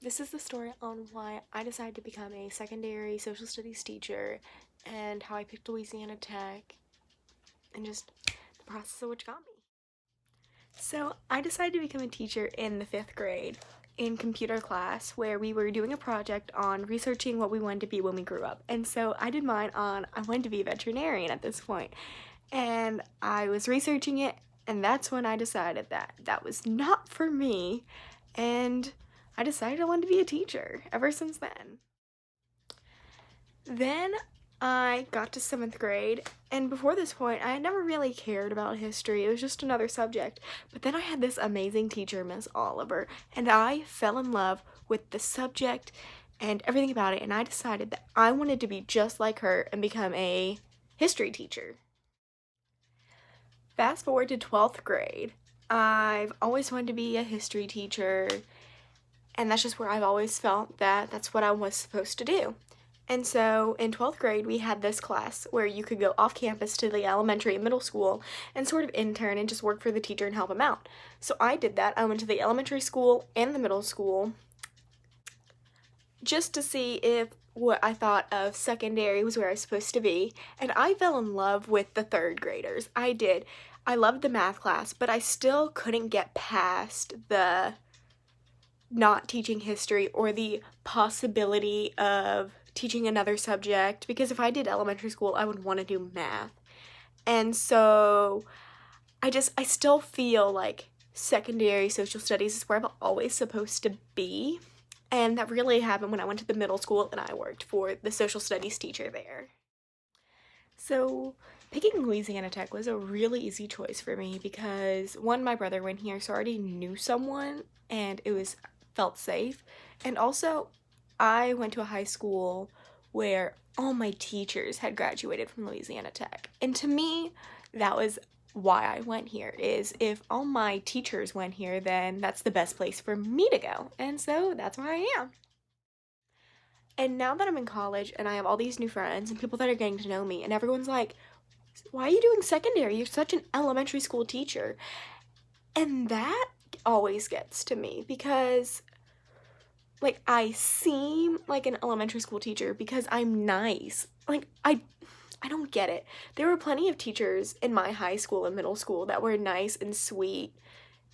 This is the story on why I decided to become a secondary social studies teacher and how I picked Louisiana Tech and just the process of which got me. So I decided to become a teacher in the 5th grade in computer class where we were doing a project on researching what we wanted to be when we grew up. And so I did mine on I wanted to be a veterinarian at this point. And I was researching it, and that's when I decided that that was not for me. And I decided I wanted to be a teacher ever since then. Then I got to 7th grade, and before this point, I had never really cared about history. It was just another subject. But then I had this amazing teacher, Miss Oliver, and I fell in love with the subject and everything about it, and I decided that I wanted to be just like her and become a history teacher. Fast forward to 12th grade. I've always wanted to be a history teacher, and that's just where I've always felt that that's what I was supposed to do. And so in 12th grade, we had this class where you could go off campus to the elementary and middle school and sort of intern and just work for the teacher and help him out. So I did that. I went to the elementary school and the middle school just to see if what I thought of secondary was where I was supposed to be. And I fell in love with the 3rd graders. I did. I loved the math class, but I still couldn't get past the not teaching history or the possibility of teaching another subject, because if I did elementary school, I would want to do math. And so I still feel like secondary social studies is where I'm always supposed to be. And that really happened when I went to the middle school and I worked for the social studies teacher there. So picking Louisiana Tech was a really easy choice for me because one, my brother went here, so I already knew someone and it was felt safe. And also, I went to a high school where all my teachers had graduated from Louisiana Tech. And to me, that was why I went here, is if all my teachers went here, then that's the best place for me to go. And so that's where I am. And now that I'm in college and I have all these new friends and people that are getting to know me, and everyone's like, why are you doing secondary? You're such an elementary school teacher. And that always gets to me because like I seem like an elementary school teacher because I'm nice. I don't get it. There were plenty of teachers in my high school and middle school that were nice and sweet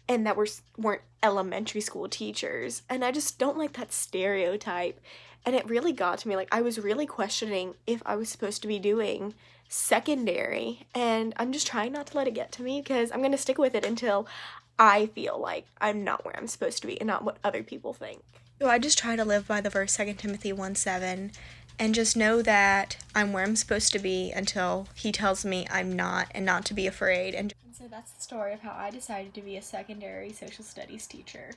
and that weren't elementary school teachers. And I just don't like that stereotype. And it really got to me. Like I was really questioning if I was supposed to be doing secondary, and I'm just trying not to let it get to me because I'm going to stick with it until I feel like I'm not where I'm supposed to be and not what other people think. So I just try to live by the verse 2 Timothy 1:7 and just know that I'm where I'm supposed to be until he tells me I'm not, and not to be afraid. And so that's the story of how I decided to be a secondary social studies teacher.